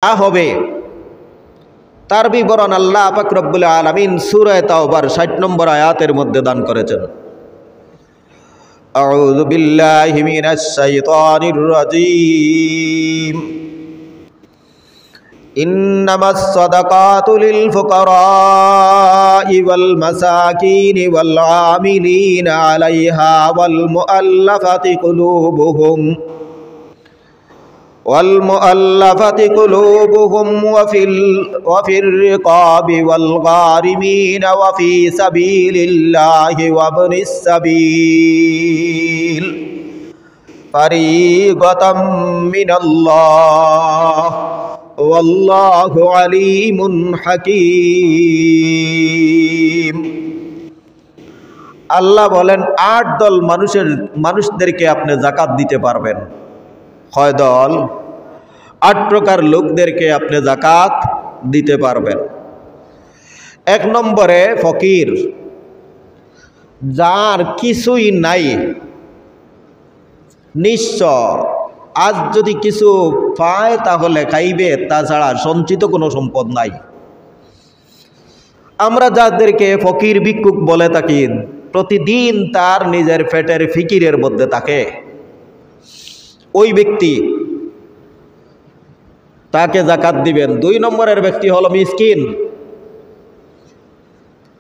হবে তার বিবরণ আল্লাহ পাক রব্বুল আলামিন সূরা তাওবার 60 নম্বর আয়াতের মধ্যে দান করেছেন। আউযু বিল্লাহি মিনাশ শাইতানির রাজীম। ইন্নামাস সাদাকাতু লিল ফুকারাই ওয়াল মাসাকিনি ওয়াল আমিলিনা আলাইহা ওয়াল মুআল্লাফাতি কুলুবুহুম والمؤلفة قلوبهم وفي الرقاب والغارمين وفي سبيل الله وابن السبيل فريضة من الله والله عليم حكيم। আল্লাহ বলেন 8 দল মানুষদেরকে আপনি যাকাত দিতে পারবেন। কয় দল? 8 প্রকার লোকদেরকে আপনি যাকাত দিতে পারবেন। 1 নম্বরে ফকির, যার কিছুই নাই, নিঃস্ব, আজ যদি কিছু পায় তাহলে খাইবে, তাছাড়া সঞ্চিত কোনো সম্পদ নাই। আমরা যাদেরকে ফকির ভিক্ষুক বলে থাকি, প্রতিদিন তার নিজের পেটের ফিকিরের মধ্যে থাকে, ওই ব্যক্তি, তাকে যাকাত দিবেন। 2 নম্বরের ব্যক্তি হলো মিসকিন,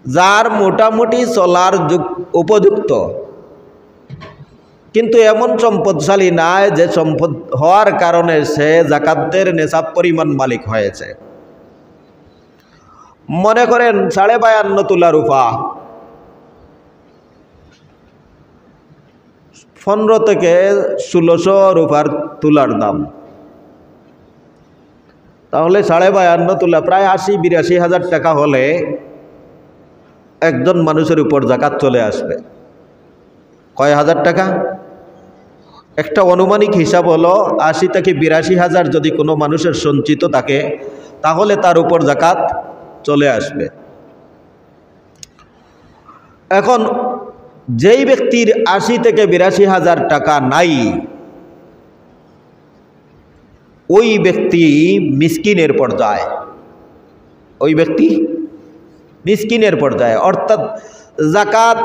যার মোটামুটি চলার উপযুক্ত, কিন্তু এমন সম্পদশালী নাই যে সম্পদ হওয়ার কারণে সে যাকাতের নেশাব পরিমাণ মালিক হয়েছে। মনে করেন 52.5 তোলা রূপা, 15 থেকে 1600 রূপার তুলার দাম, তাহলে 52.5 তোলা প্রায় 80-82 হাজার টাকা হলে একজন মানুষের উপর যাকাত চলে আসবে। কয় হাজার টাকা? একটা অনুমানিক হিসাব হলো 80 থেকে 82 হাজার যদি কোনো মানুষের সঞ্চিত থাকে, তাহলে তার উপর যাকাত চলে আসবে। এখন যেই ব্যক্তির 80 থেকে 82 হাজার টাকা নাই, ওই ব্যক্তি মিসকিনের পর্যায়ে, ওই ব্যক্তি মিসকিনের পর্যায়ে। অর্থাৎ যাকাত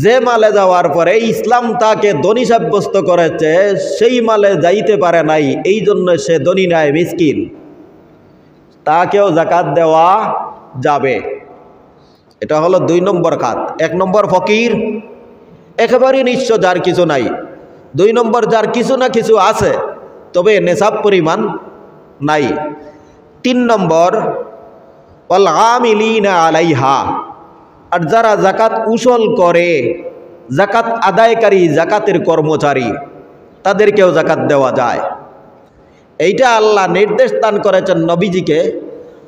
যে মালে যাওয়ার পরে ইসলাম তাকে ধনী সাব্যস্ত করেছে, সেই মালে যাইতে পারে নাই, এই জন্য সে ধনী নয়, মিসকিন, তাকেও যাকাত দেওয়া যাবে। এটা হলো 2 নম্বর খাত। 1 নম্বর ফকির, একেবারেই নিঃস্ব, যার কিছু নাই। 2 নম্বর যার কিছু না কিছু আছে, তবে নেশাব পরিমাণ নাই। 3 নম্বর ওয়াল আমিলিনা আলাইহা, আর যারা যাকাত উসুল করে, যাকাত আদায়কারী, যাকাতের কর্মচারী, তাদেরকেও যাকাত দেওয়া যায়। এইটা আল্লাহ নির্দেশ দান করেছেন নবীজিকে,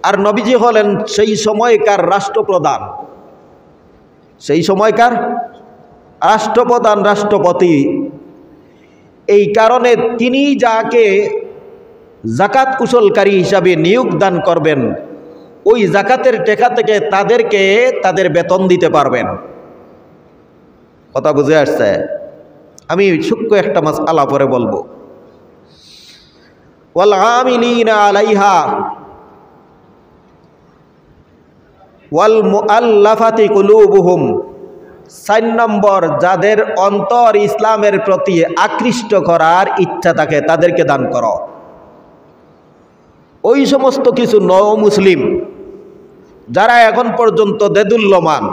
আর নবীজি হলেন সেই সময়কার রাষ্ট্রপ্রধান, সেই সময়কার রাষ্ট্রপ্রধান, রাষ্ট্রপতি। এই কারণে তিনি যাকে যাকাত উসুলকারী হিসাবে নিয়োগ দান করবেন, ওই যাকাতের টাকা থেকে তাদেরকে তাদের বেতন দিতে পারবেন। কথা বুঝে আসছে? আমি সূক্ষ্ম একটা মাসআলা পরে বলবো। ওয়াল আমিলিনা আলাইহা ওয়াল মুআল্লাফাতি কুলুবুহুম, 4 নম্বর যাদের অন্তর ইসলামের প্রতি আকৃষ্ট করার ইচ্ছা থাকে, তাদেরকে দান করো। ওই সমস্ত কিছু মুসলিম যারা এখন পর্যন্ত দেদুল্যমান,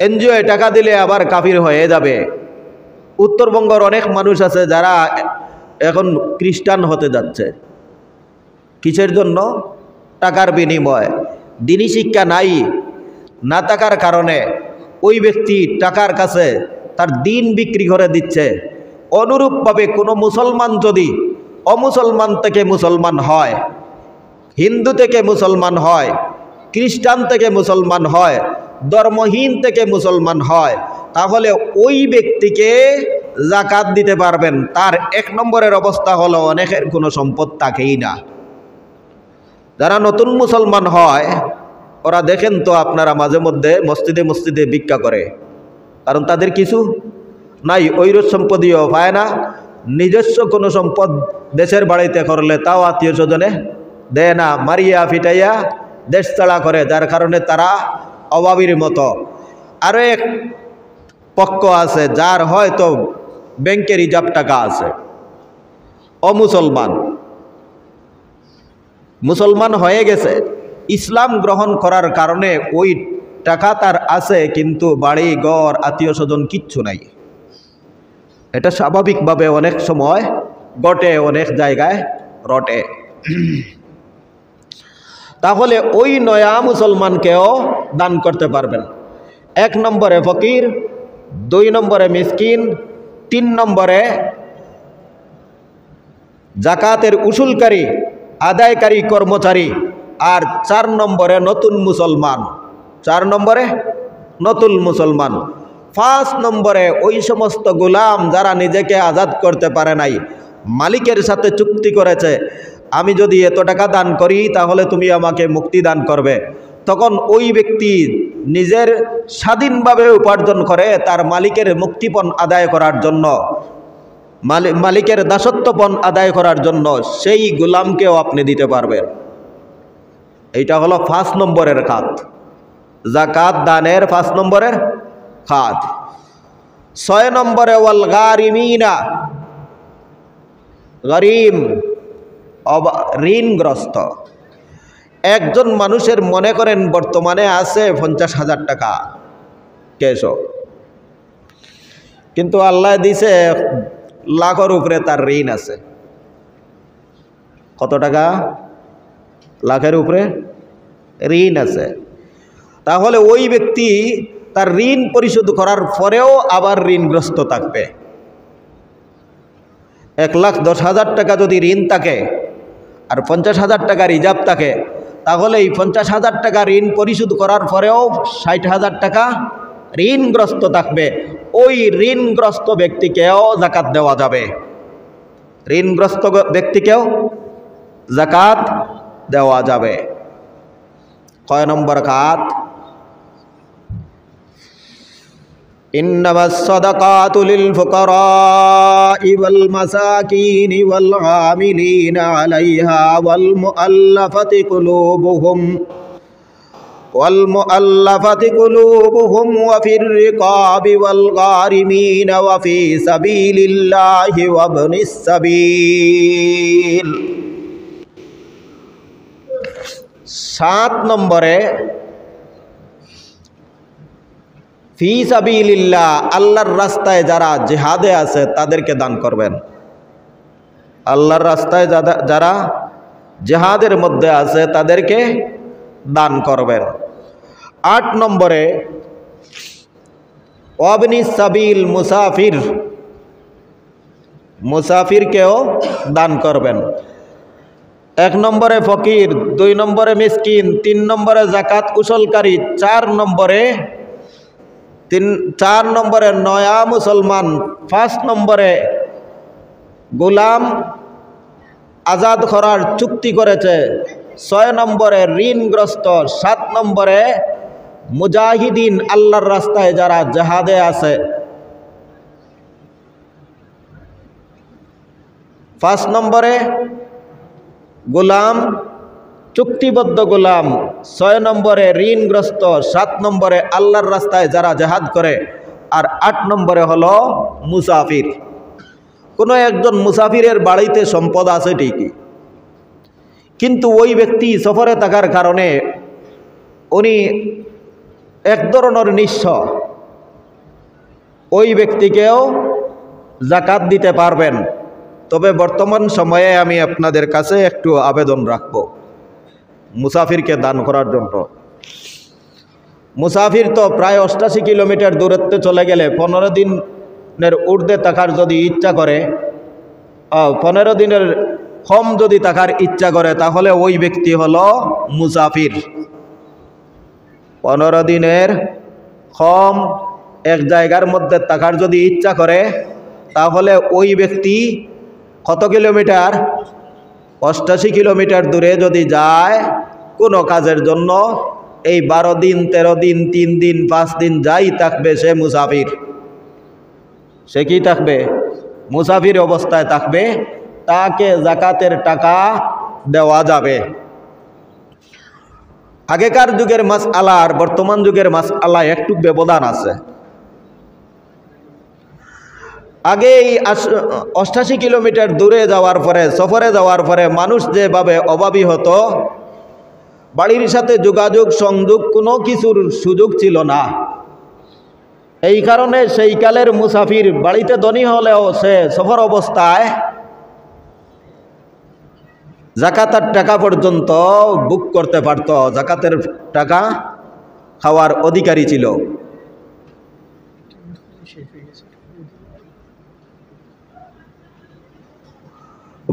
এনজিও টাকা দিলে আবার কাফির হয়ে যাবে। উত্তরবঙ্গের অনেক মানুষ আছে যারা এখন খ্রিস্টান হতে যাচ্ছে। কিসের জন্য? টাকার বিনিময়। দিনী শিক্ষা নাই, না থাকার কারণে ওই ব্যক্তি টাকার কাছে তার দিন বিক্রি করে দিচ্ছে। অনুরূপভাবে কোনো মুসলমান যদি অমুসলমান থেকে মুসলমান হয়, হিন্দু থেকে মুসলমান হয়, খ্রিস্টান থেকে মুসলমান হয়, ধর্মহীন থেকে মুসলমান হয়, তাহলে ওই ব্যক্তিকে যাকাত দিতে পারবেন। তার 1 নম্বরের অবস্থা হলো অনেকের কোনো সম্পদ থাকেই না। যারা নতুন মুসলমান হয়, ওরা দেখেন তো আপনারা মাঝে মধ্যে মসজিদে মসজিদে ভিক্ষা করে, কারণ তাদের কিছু নাই, ঐরূপ সম্পদীয় পায় না। নিজস্ব কোনো সম্পদ দেশের বাড়িতে করলে তাও আত্মীয় স্বজনে দেয় না, মারিয়া ফিটাইয়া দেশ ছাড়া করে, যার কারণে তারা অভাবীর মতো। আরও এক পক্ষ আছে যার হয়তো ব্যাংকে রিজার্ভ টাকা আছে, অমুসলমান, মুসলমান হয়ে গেছে, ইসলাম গ্রহণ করার কারণে ওই টাকা তার আছে কিন্তু বাড়ি ঘর আত্মীয় স্বজন কিচ্ছু নাই। এটা স্বাভাবিকভাবে অনেক সময় ঘটে, অনেক জায়গায় রটে। তাহলে ওই নয়া মুসলমানকেও দান করতে পারবেন। 1 নম্বরে ফকির, 2 নম্বরে মিসকিন, 3 নম্বরে জাকাতের উসুলকারী আদায়কারী কর্মচারী, আর 4 নম্বরে নতুন মুসলমান। 4 নম্বরে নতুন মুসলমান। 5 নম্বরে ওই সমস্ত গোলাম যারা নিজেকে আজাদ করতে পারে নাই, মালিকের সাথে চুক্তি করেছে আমি যদি এত টাকা দান করি তাহলে তুমি আমাকে মুক্তি দান করবে, তখন ওই ব্যক্তি নিজের স্বাধীনভাবে উপার্জন করে তার মালিকের মুক্তিপণ আদায় করার জন্য, মালিকের দাসত্বপণ আদায় করার জন্য সেই গোলামকেও আপনি দিতে পারবেন। এইটা হলো 5 নম্বরের খাত, যাকাত দানের 5 নম্বরের খাত। 6 নম্বরে ওয়াল গারিমিনা, গরিম ঋণগ্রস্ত। একজন মানুষের মনে করেন বর্তমানে আছে 50,000 টাকা ক্যাশ, কিন্তু আল্লাহ দিছে লাখের উপরে তার ঋণ আছে। কত টাকা? লাখের উপরে ঋণ আছে। তাহলে ওই ব্যক্তি তার ঋণ পরিশোধ করার পরেও আবার ঋণগ্রস্ত থাকবে। 1,10,000 টাকা যদি ঋণ থাকে আর 50,000 টাকা রিজার্ভ থাকে, তাহলে এই 50,000 টাকা ঋণ পরিশোধ করার পরেও 60,000 টাকা ঋণগ্রস্ত থাকবে। ওই ঋণগ্রস্ত ব্যক্তিকেও যাকাত দেওয়া যাবে, ঋণগ্রস্ত ব্যক্তিকেও যাকাত দেওয়া যাবে। কয় নম্বর খাত? ইন্নামাস সাদাকাতু লিল ফুকারাই ওয়াল মাসাকিনি ওয়াল আমিলিনা আলাইহা ওয়াল মুআল্লাফাতি কুলুবুহুম ওয়া ফির রিকাবি ওয়াল গারিমিনা ওয়া ফি সাবিলিল্লাহি ওয়া ইবনিস সাবিল। 7 নম্বরে ফি সাবিলিল্লাহ, আল্লাহর রাস্তায় যারা জিহাদে আছে তাদেরকে দান করবেন। আল্লাহর রাস্তায় যারা জিহাদের মধ্যে আছে তাদেরকে দান করবেন। 8 নম্বরে ওয়াবনি সাবিল, মুসাফিরকেও দান করবেন। 1 নম্বরে ফকির, 2 নম্বরে মিসকিন, 3 নম্বরে যাকাত উসুলকারী, 4 নম্বরে নয়া মুসলমান, 5 নম্বরে গোলাম আজাদ করার চুক্তি করেছে, 6 নম্বরে ঋণগ্রস্ত, 7 নম্বরে মুজাহিদিন, আল্লাহর রাস্তায় যারা জিহাদে আছে। 5 নম্বরে গোলাম, চুক্তিবদ্ধ গোলাম, 6 নম্বরে ঋণগ্রস্ত, 7 নম্বরে আল্লাহর রাস্তায় যারা জিহাদ করে, আর 8 নম্বরে হলো মুসাফির। কোনো একজন মুসাফিরের বাড়িতে সম্পদ আছে ঠিকই, কিন্তু ওই ব্যক্তি সফরে থাকার কারণে উনি এক ধরনের নিঃস্ব, ওই ব্যক্তিকেও যাকাত দিতে পারবেন। তবে বর্তমান সময়ে আমি আপনাদের কাছে একটু আবেদন রাখব মুসাফিরকে দান করার জন্য। মুসাফির তো প্রায় 88 কিলোমিটার দূরত্বে চলে গেলে 15 দিনের ঊর্ধ্বে থাকার যদি ইচ্ছা করে, 15 দিনের কম যদি থাকার ইচ্ছা করে, তাহলে ওই ব্যক্তি হলো মুসাফির। 15 দিনের কম এক জায়গার মধ্যে থাকার যদি ইচ্ছা করে, তাহলে ওই ব্যক্তি কত কিলোমিটার? 88 কিলোমিটার দূরে যদি যায় কোনো কাজের জন্য, এই 12 দিন 13 দিন 3 দিন 5 দিন যাই থাকবে, সে মুসাফির। সে কি থাকবে? মুসাফির অবস্থায় থাকবে। তাকে যাকাতের টাকা দেওয়া যাবে। আগেকার যুগের মাসআলা আর বর্তমান যুগের মাসআলা একটু ব্যবধান আছে। আগে এই 88 কিলোমিটার দূরে যাওয়ার পরে, সফরে যাওয়ার পরে মানুষ যেভাবে অভাবী হতো, বাড়ির সাথে যোগাযোগ সংযোগ কোনো কিছুর সুযোগ ছিল না। এই কারণে সেই কালের মুসাফির বাড়িতে ধনী হলেও সে সফর অবস্থায় জাকাতের টাকা পর্যন্ত বুক করতে পারত, জাকাতের টাকা খাওয়ার অধিকারী ছিল।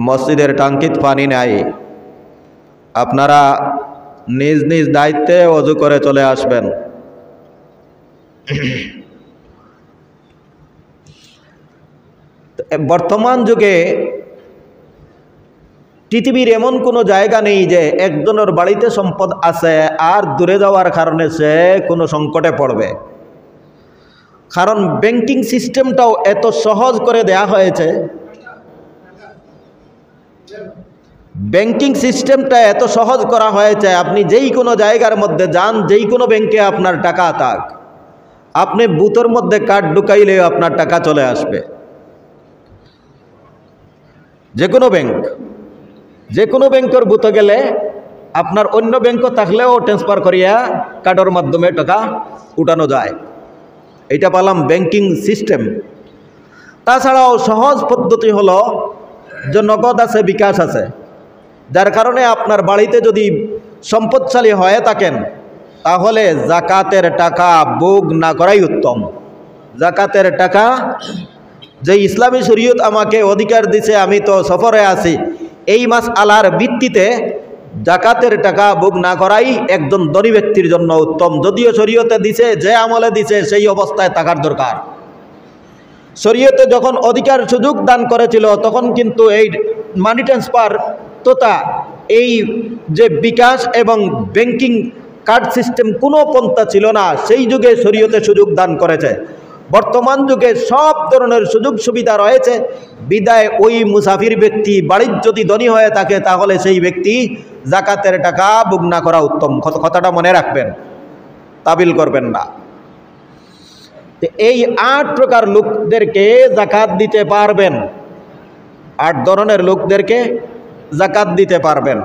মসজিদের টাঙ্কিত পানি নাই, আপনারা নিজ নিজ দায়িত্বে ওযু করে চলে আসবেন। বর্তমান যুগে পৃথিবীর এমন কোনো জায়গা নেই যে একজনের বাড়িতে সম্পদ আছে আর দূরে যাওয়ার কারণে সে কোনো সংকটে পড়বে। কারণ ব্যাংকিং সিস্টেমটাও এত সহজ করে দেয়া হয়েছে, ব্যাংকিং সিস্টেমটা এত সহজ করা হয়েছে, আপনি যেই কোনো জায়গার মধ্যে যান, যেই কোনো ব্যাংকে আপনার টাকা থাক, আপনি বুথের মধ্যে কার্ড ঢুকাইলেও আপনার টাকা চলে আসবে। যে কোনো ব্যাংক, যে কোনো ব্যাংকের বুথে গেলে আপনার অন্য ব্যাংকও থাকলেও ট্রান্সফার করিয়া কার্ডের মাধ্যমে টাকা উঠানো যায়। এটা পেলাম ব্যাংকিং সিস্টেম। তাছাড়াও সহজ পদ্ধতি হলো যে নগদ আছে, বিকাশ আছে, যার কারণে আপনার বাড়িতে যদি সম্পদশালী হয়ে থাকেন তাহলে জাকাতের টাকা ভোগ না করাই উত্তম। জাকাতের টাকা যে ইসলামী শরীয়ত আমাকে অধিকার দিছে, আমি তো সফরে আছি, এই মাসআলার ভিত্তিতে জাকাতের টাকা ভোগ না করাই একজন ধনী ব্যক্তির জন্য উত্তম। যদিও শরীয়তে দিছে, যে আমলে দিছে সেই অবস্থায় থাকার দরকার। শরীয়তে যখন অধিকার সুযোগ দান করেছিল তখন কিন্তু এই মানি ট্রান্সফার তথা এই যে বিকাশ এবং ব্যাংকিং কার্ড সিস্টেম কোনো পন্থা ছিল না। সেই যুগে শরীয়তে সুযোগ দান করেছে। বর্তমান যুগে সব ধরনের সুযোগ সুবিধা রয়েছে, বিদায় ওই মুসাফির ব্যক্তি বাড়ির যদি ধনী হয়ে থাকে তাহলে সেই ব্যক্তি জাকাতের টাকা ভোগ না করা উত্তম। কথাটা মনে রাখবেন, তাবিল করবেন না। এই 8 প্রকার লোকদেরকে জাকাত দিতে পারবেন, 8 ধরনের লোকদেরকে জাকাত দিতে পারবেন।